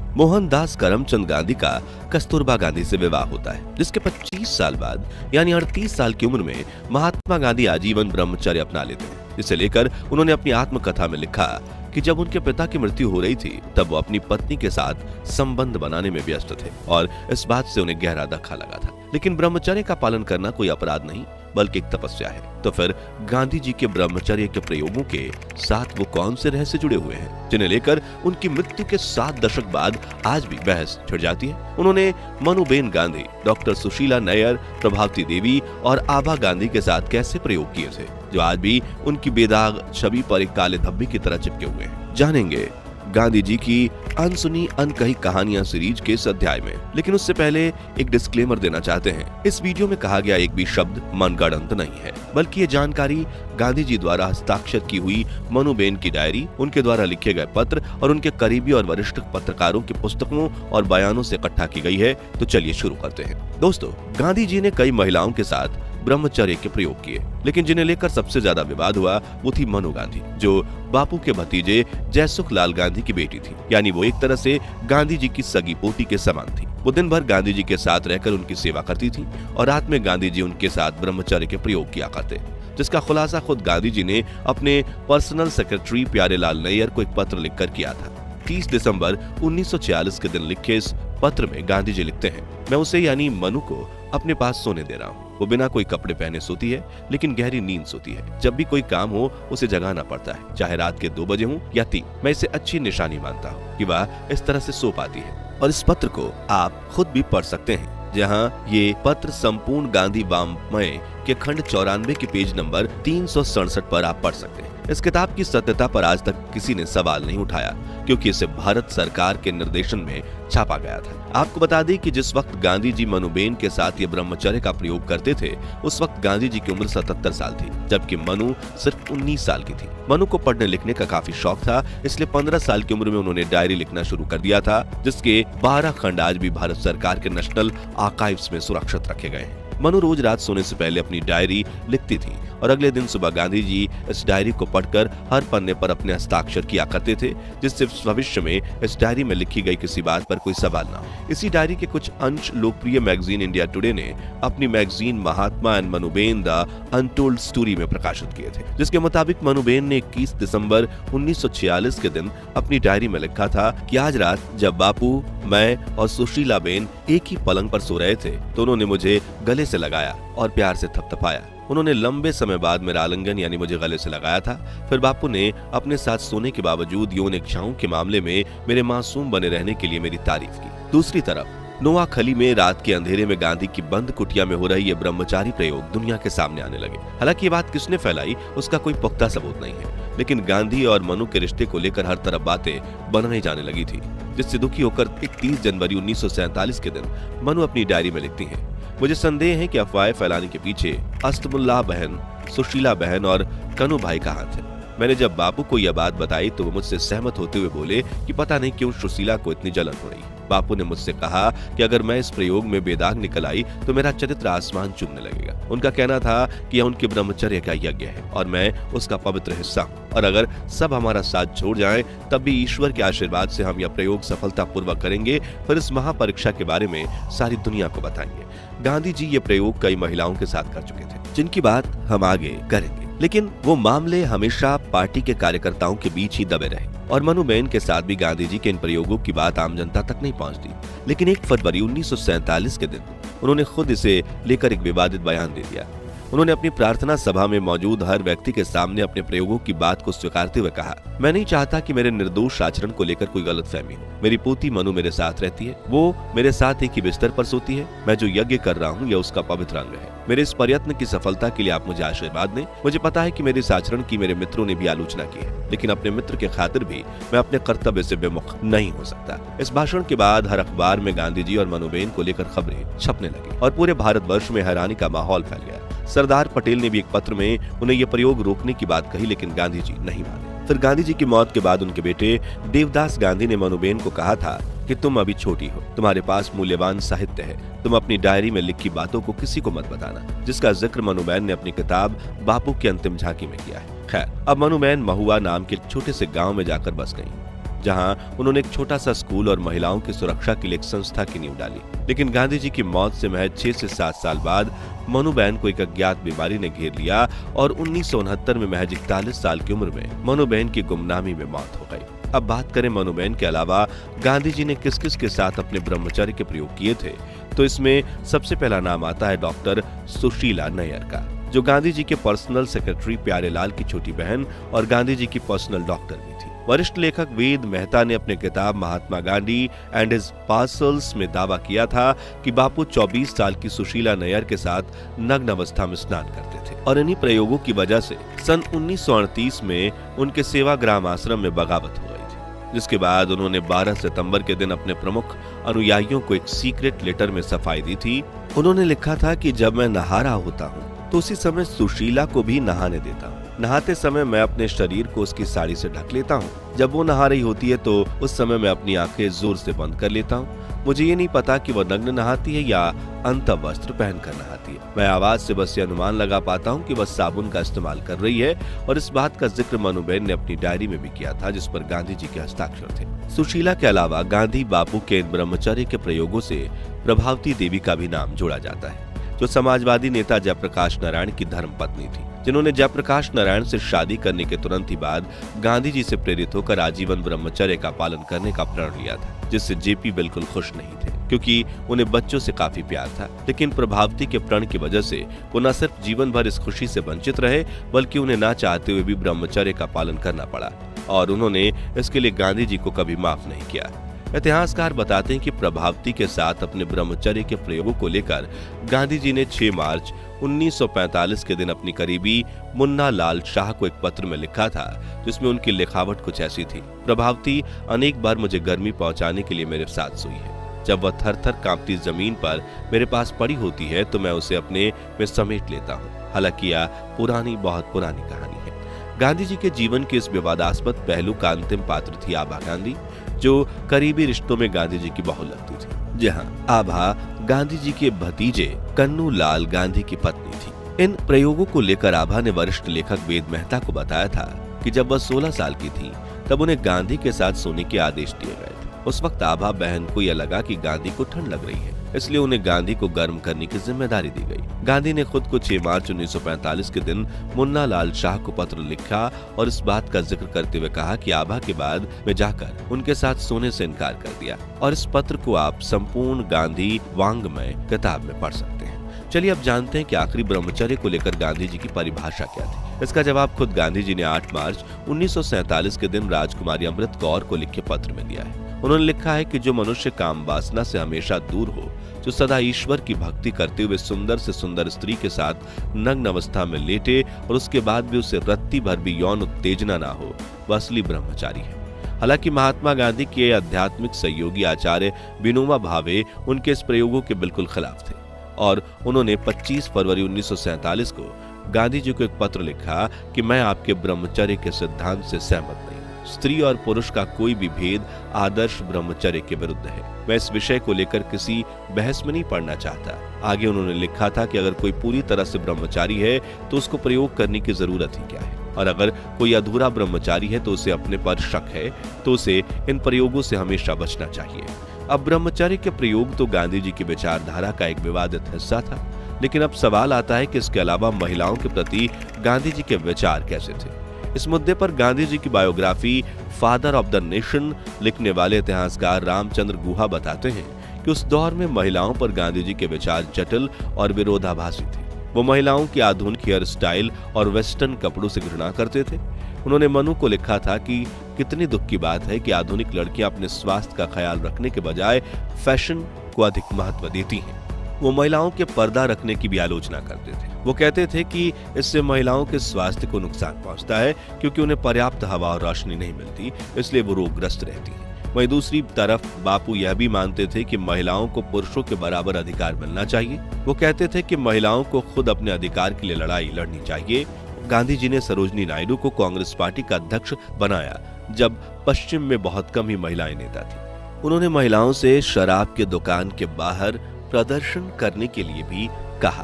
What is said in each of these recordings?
मोहनदास करमचंद गांधी का कस्तूरबा गांधी से विवाह होता है, जिसके 25 साल बाद यानी 38 साल की उम्र में महात्मा गांधी आजीवन ब्रह्मचर्य अपना लेते हैं। इसे लेकर उन्होंने अपनी आत्मकथा में लिखा कि जब उनके पिता की मृत्यु हो रही थी तब वो अपनी पत्नी के साथ संबंध बनाने में व्यस्त थे और इस बात से उन्हें गहरा धक्का लगा था। लेकिन ब्रह्मचर्य का पालन करना कोई अपराध नहीं बल्कि एक तपस्या है। तो फिर गांधी जी के ब्रह्मचर्य के प्रयोगों के साथ वो कौन से रहस्य जुड़े हुए हैं जिन्हें लेकर उनकी मृत्यु के 7 दशक बाद आज भी बहस छिड़ जाती है। उन्होंने मनुबेन गांधी, डॉक्टर सुशीला नैयर, प्रभावती देवी और आभा गांधी के साथ कैसे प्रयोग किए थे जो आज भी उनकी बेदाग छवि पर एक काले धब्बे की तरह चिपके हुए हैं। जानेंगे गांधी जी की अनसुनी अनकही कहानियां सीरीज के इस अध्याय में। लेकिन उससे पहले एक डिस्क्लेमर देना चाहते हैं। इस वीडियो में कहा गया एक भी शब्द मनगढ़ंत नहीं है, बल्कि ये जानकारी गांधी जी द्वारा हस्ताक्षर की हुई मनुबेन की डायरी, उनके द्वारा लिखे गए पत्र और उनके करीबी और वरिष्ठ पत्रकारों की पुस्तकों और बयानों से इकट्ठा की गई है। तो चलिए शुरू करते हैं। दोस्तों, गांधी जी ने कई महिलाओं के साथ ब्रह्मचर्य के प्रयोग किए, लेकिन जिन्हें लेकर सबसे ज्यादा विवाद हुआ वो थी मनु गांधी, जो बापू के भतीजे जयसुख लाल गांधी की बेटी थी। यानी वो एक तरह से गांधी जी की सगी पोती के समान थी। वो दिन भर गांधी जी के साथ रहकर उनकी सेवा करती थी और रात में गांधी जी उनके साथ ब्रह्मचर्य के प्रयोग किया करते, जिसका खुलासा खुद गांधी जी ने अपने पर्सनल सेक्रेटरी प्यारेलाल नैयर को एक पत्र लिखकर किया था। 30 दिसंबर 1946 के दिन लिखे इस पत्र में गांधी जी लिखते हैं, मैं उसे यानी मनु को अपने पास सोने दे रहा हूँ। वो बिना कोई कपड़े पहने सोती है, लेकिन गहरी नींद सोती है। जब भी कोई काम हो उसे जगाना पड़ता है, चाहे रात के 2 बजे हो या 3। मैं इसे अच्छी निशानी मानता हूँ कि वह इस तरह से सो पाती है। और इस पत्र को आप खुद भी पढ़ सकते हैं, जहाँ ये पत्र संपूर्ण गांधी वाङ्मय के खंड 94 के पेज नंबर 367 पर आप पढ़ सकते हैं। इस किताब की सत्यता पर आज तक किसी ने सवाल नहीं उठाया, क्योंकि इसे भारत सरकार के निर्देशन में छापा गया था। आपको बता दें कि जिस वक्त गांधी जी मनुबेन के साथ ये ब्रह्मचर्य का प्रयोग करते थे, उस वक्त गांधी जी की उम्र 77 साल थी, जबकि मनु सिर्फ 19 साल की थी। मनु को पढ़ने लिखने का काफी शौक था, इसलिए 15 साल की उम्र में उन्होंने डायरी लिखना शुरू कर दिया था, जिसके 12 खंड आज भी भारत सरकार के नेशनल आर्काइव्स में सुरक्षित रखे गए हैं। मनु रोज रात सोने से पहले अपनी डायरी लिखती थी और अगले दिन सुबह गांधी जी इस डायरी को पढ़कर हर पन्ने पर अपने हस्ताक्षर किया करते थे, जिससे भविष्य में इस डायरी में लिखी गई किसी बात पर कोई सवाल ना हो। इसी डायरी के कुछ अंश लोकप्रिय मैगजीन इंडिया टुडे ने अपनी magazine Mahatma and Manuben the untold story में प्रकाशित किए थे, जिसके मुताबिक मनुबेन ने 21 दिसंबर 1946 के दिन अपनी डायरी में लिखा था कि आज रात जब बापू, मैं और सुशीला बेन एक ही पलंग पर सो रहे थे तो उन्होंने मुझे गले से लगाया और प्यार से थपथपाया। उन्होंने लंबे समय बाद मेरा आलिंगन यानी मुझे गले से लगाया था। फिर बापू ने अपने साथ सोने के बावजूद यौन इच्छाओं के मामले में मेरे मासूम बने रहने के लिए मेरी तारीफ की। दूसरी तरफ नोआखली में रात के अंधेरे में गांधी की बंद कुटिया में हो रही ये ब्रह्मचारी प्रयोग दुनिया के सामने आने लगे। हालांकि ये बात किसने फैलाई उसका कोई पुख्ता सबूत नहीं है, लेकिन गांधी और मनु के रिश्ते को लेकर हर तरफ बातें बनाई जाने लगी थी, जिससे दुखी होकर 30 जनवरी 1947 के दिन मनु अपनी डायरी में लिखती हैं, मुझे संदेह है कि अफवाहें फैलाने के पीछे अस्तमुल्लाह बहन, सुशीला बहन और कनु भाई का हाथ है। मैंने जब बापू को यह बात बताई तो वो मुझसे सहमत होते हुए बोले कि पता नहीं क्यों सुशीला को इतनी जलन हो रही। बापू ने मुझसे कहा कि अगर मैं इस प्रयोग में बेदाग निकल आई तो मेरा चरित्र आसमान चूमने लगेगा। उनका कहना था कि यह उनके ब्रह्मचर्य का यज्ञ है और मैं उसका पवित्र हिस्सा हूँ, और अगर सब हमारा साथ छोड़ जाएं तब भी ईश्वर के आशीर्वाद से हम यह प्रयोग सफलतापूर्वक करेंगे, फिर इस महापरीक्षा के बारे में सारी दुनिया को बताएंगे। गांधी जी ये प्रयोग कई महिलाओं के साथ कर चुके थे, जिनकी बात हम आगे करेंगे, लेकिन वो मामले हमेशा पार्टी के कार्यकर्ताओं के बीच ही दबे रहे और मनुबेन के साथ भी गांधी जी के इन प्रयोगों की बात आम जनता तक नहीं पहुंचती। लेकिन 1 फरवरी 1947 के दिन उन्होंने खुद इसे लेकर एक विवादित बयान दे दिया। उन्होंने अपनी प्रार्थना सभा में मौजूद हर व्यक्ति के सामने अपने प्रयोगों की बात को स्वीकारते हुए कहा, मैं नहीं चाहता कि मेरे निर्दोष आचरण को लेकर कोई गलतफहमी हो। मेरी पोती मनु मेरे साथ रहती है, वो मेरे साथ एक ही बिस्तर पर सोती है। मैं जो यज्ञ कर रहा हूँ यह उसका पवित्र अंग है। मेरे इस प्रयत्न की सफलता के लिए आप मुझे आशीर्वाद दें। मुझे पता है कि मेरे इस आचरण की मेरे मित्रों ने भी आलोचना की है, लेकिन अपने मित्र के खातिर भी मैं अपने कर्तव्य से विमुख नहीं हो सकता। इस भाषण के बाद हर अखबार में गांधी जी और मनुबेन को लेकर खबरें छपने लगी और पूरे भारतवर्ष में हैरानी का माहौल फैल गया। सरदार पटेल ने भी एक पत्र में उन्हें यह प्रयोग रोकने की बात कही, लेकिन गांधी जी नहीं माने। फिर गांधी जी की मौत के बाद उनके बेटे देवदास गांधी ने मनुबेन को कहा था कि तुम अभी छोटी हो, तुम्हारे पास मूल्यवान साहित्य है, तुम अपनी डायरी में लिखी बातों को किसी को मत बताना, जिसका जिक्र मनुबेन ने अपनी किताब बापू की अंतिम झांकी में किया है। खैर, अब मनुबेन महुआ नाम के छोटे से गांव में जाकर बस गईं। जहां उन्होंने एक छोटा सा स्कूल और महिलाओं की सुरक्षा के लिए एक संस्था की नींव डाली। लेकिन गांधी जी की मौत से महज 6 से 7 साल बाद मनुबेन को एक अज्ञात बीमारी ने घेर लिया और 1969 में महज 41 साल की उम्र में मनुबेन की गुमनामी में मौत हो गई। अब बात करें मनुबेन के अलावा गांधी जी ने किस किस के साथ अपने ब्रह्मचर्य के प्रयोग किए थे, तो इसमें सबसे पहला नाम आता है डॉक्टर सुशीला नैयर का, जो गांधी जी के पर्सनल सेक्रेटरी प्यारेलाल की छोटी बहन और गांधी जी की पर्सनल डॉक्टर भी थी। वरिष्ठ लेखक वेद मेहता ने अपने किताब Mahatma Gandhi and his parcels में दावा किया था कि बापू 24 साल की सुशीला नैयर के साथ नग्न अवस्था में स्नान करते थे और इन्हीं प्रयोगों की वजह से सन 1938 में उनके सेवाग्राम आश्रम में बगावत हो गई थी, जिसके बाद उन्होंने 12 सितंबर के दिन अपने प्रमुख अनुयायियों को एक सीक्रेट लेटर में सफाई दी थी। उन्होंने लिखा था कि जब मैं नहा रहा होता हूँ तो उसी समय सुशीला को भी नहाने देता हूँ। नहाते समय मैं अपने शरीर को उसकी साड़ी से ढक लेता हूँ। जब वो नहा रही होती है तो उस समय मैं अपनी आंखें जोर से बंद कर लेता हूँ। मुझे ये नहीं पता कि वह नग्न नहाती है या अंतवस्त्र पहनकर नहाती है। मैं आवाज से बस ये अनुमान लगा पाता हूँ कि वह साबुन का इस्तेमाल कर रही है और इस बात का जिक्र मनुबेन ने अपनी डायरी में भी किया था, जिस पर गांधी जी के हस्ताक्षर थे। सुशीला के अलावा गांधी बापू के इन ब्रह्मचर्य के प्रयोगों से प्रभावती देवी का भी नाम जोड़ा जाता है, जो समाजवादी नेता जयप्रकाश नारायण की धर्मपत्नी थी, जिन्होंने जयप्रकाश नारायण से शादी करने के तुरंत ही बाद गांधी जी से प्रेरित होकर आजीवन ब्रह्मचर्य का पालन करने का प्रण लिया था, जिससे जेपी बिल्कुल खुश नहीं थे, क्योंकि उन्हें बच्चों से काफी प्यार था। लेकिन प्रभावती के प्रण की वजह से वो न सिर्फ जीवन भर इस खुशी से वंचित रहे, बल्कि उन्हें ना चाहते हुए भी ब्रह्मचर्य का पालन करना पड़ा और उन्होंने इसके लिए गांधी जी को कभी माफ नहीं किया। इतिहासकार बताते हैं कि प्रभावती के साथ अपने ब्रह्मचर्य के प्रयोगों को लेकर गांधी जी ने 6 मार्च 1945 के दिन अपनी करीबी मुन्ना लाल शाह को एक पत्र में लिखा था, जिसमें उनकी लिखावट कुछ ऐसी थी। प्रभावती अनेक बार मुझे गर्मी पहुंचाने के लिए मेरे साथ सोई है। जब वह थर थर कांपती जमीन पर मेरे पास पड़ी होती है तो मैं उसे अपने में समेट लेता हूँ। हालांकि यह बहुत पुरानी कहानी है। गांधी जी के जीवन के इस विवादास्पद पहलू का अंतिम पात्र थी आभा गांधी, जो करीबी रिश्तों में गांधी जी की बहू लगती थी। जहां आभा गांधी जी के भतीजे कन्नू लाल गांधी की पत्नी थी। इन प्रयोगों को लेकर आभा ने वरिष्ठ लेखक वेद मेहता को बताया था कि जब वह 16 साल की थी तब उन्हें गांधी के साथ सोने के आदेश दिए गए थे। उस वक्त आभा बहन को यह लगा कि गांधी को ठंड लग रही है, इसलिए उन्हें गांधी को गर्म करने की जिम्मेदारी दी गई। गांधी ने खुद को 6 मार्च 1945 के दिन मुन्ना लाल शाह को पत्र लिखा और इस बात का जिक्र करते हुए कहा कि आभा के बाद में जाकर उनके साथ सोने से इनकार कर दिया और इस पत्र को आप संपूर्ण गांधी वांग्मय किताब में पढ़ सकते हैं। चलिए अब जानते हैं कि आखिरी ब्रह्मचर्य को लेकर गांधी जी की परिभाषा क्या थी। इसका जवाब खुद गांधी जी ने 8 मार्च 1947 के दिन राजकुमारी अमृत कौर को लिखे पत्र में दिया है। उन्होंने लिखा है कि जो मनुष्य काम वासना से हमेशा दूर हो, जो सदा ईश्वर की भक्ति करते हुए सुंदर से सुंदर स्त्री के साथ नग्न अवस्था में लेटे और उसके बाद भी उसे रत्ती भर भी यौन उत्तेजना ना हो, वह असली ब्रह्मचारी है। हालांकि महात्मा गांधी के आध्यात्मिक सहयोगी आचार्य विनोबा भावे उनके इस प्रयोगों के बिल्कुल खिलाफ थे और उन्होंने 25 फरवरी 1947 को गांधी जी को एक पत्र लिखा कि मैं आपके ब्रह्मचर्य के सिद्धांत से सहमत नहीं। स्त्री और पुरुष का कोई भी भेद आदर्श ब्रह्मचर्य के विरुद्ध है। मैं इस विषय को लेकर किसी बहस में नहीं पड़ना चाहता। आगे उन्होंने लिखा था कि अगर कोई पूरी तरह से ब्रह्मचारी है तो उसको प्रयोग करने की जरूरत ही क्या है, और अगर कोई अधूरा ब्रह्मचारी है तो उसे अपने पर शक है, तो उसे इन प्रयोगों से हमेशा बचना चाहिए। अब ब्रह्मचर्य के प्रयोग तो गांधी जी की विचारधारा का एक विवादित हिस्सा था, लेकिन अब सवाल आता है कि इसके अलावा महिलाओं के प्रति गांधी जी के विचार कैसे थे। इस मुद्दे पर गांधी जी की biography father of the nation लिखने वाले इतिहासकार रामचंद्र गुहा बताते हैं कि उस दौर में महिलाओं पर गांधी जी के विचार जटिल और विरोधाभासी थे। वो महिलाओं की आधुनिक हेयर स्टाइल और वेस्टर्न कपड़ों से घृणा करते थे। उन्होंने मनु को लिखा था कि कितनी दुख की बात है कि आधुनिक लड़कियां अपने स्वास्थ्य का ख्याल रखने के बजाय फैशन को अधिक महत्व देती हैं। वो महिलाओं के पर्दा रखने की भी आलोचना करते थे। वो कहते थे कि इससे महिलाओं के स्वास्थ्य को नुकसान पहुंचता है, क्योंकि उन्हें पर्याप्त हवा और रोशनी नहीं मिलती, इसलिए वो रोगग्रस्त रहती हैं। वहीं दूसरी तरफ बापू यह भी मानते थे कि महिलाओं को पुरुषों के बराबर अधिकार मिलना चाहिए। वो कहते थे कि महिलाओं को खुद अपने अधिकार के लिए लड़ाई लड़नी चाहिए। गांधी जी ने सरोजनी नायडू को कांग्रेस पार्टी का अध्यक्ष बनाया, जब पश्चिम में बहुत कम ही महिलाएं नेता थी। उन्होंने महिलाओं से शराब के दुकान के बाहर प्रदर्शन करने के लिए भी कहा।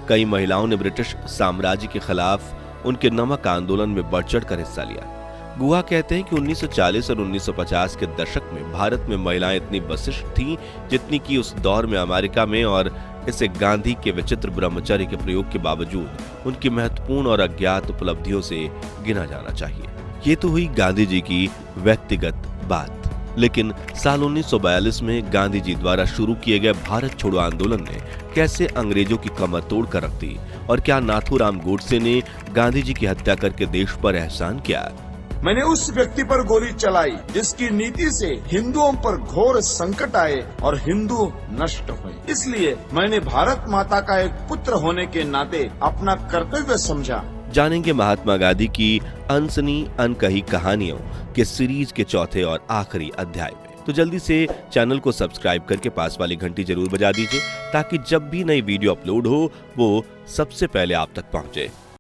कई महिलाओं ने ब्रिटिश साम्राज्य के खिलाफ उनके नमक आंदोलन में बढ़ चढ़ कर हिस्सा लिया। गुहा कहते हैं कि 1940 और 1950 के दशक में भारत में महिलाएं इतनी वशिष्ठ थीं जितनी कि उस दौर में अमेरिका में, और इसे गांधी के विचित्र ब्रह्मचर्य के प्रयोग के बावजूद उनकी महत्वपूर्ण और अज्ञात उपलब्धियों से गिना जाना चाहिए। ये तो हुई गांधी जी की व्यक्तिगत बात, लेकिन साल 1942 में गांधी जी द्वारा शुरू किए गए भारत छोड़ो आंदोलन ने कैसे अंग्रेजों की कमर तोड़ कर रख दी, और क्या नाथूराम गोडसे ने गांधी जी की हत्या करके देश पर एहसान किया? मैंने उस व्यक्ति पर गोली चलाई जिसकी नीति से हिंदुओं पर घोर संकट आए और हिंदू नष्ट हुए। इसलिए मैंने भारत माता का एक पुत्र होने के नाते अपना कर्तव्य समझा। जानेंगे महात्मा गांधी की अनसुनी अनकही कहानियों के सीरीज के चौथे और आखिरी अध्याय में। तो जल्दी से चैनल को सब्सक्राइब करके पास वाली घंटी जरूर बजा दीजिए, ताकि जब भी नई वीडियो अपलोड हो वो सबसे पहले आप तक पहुंचे।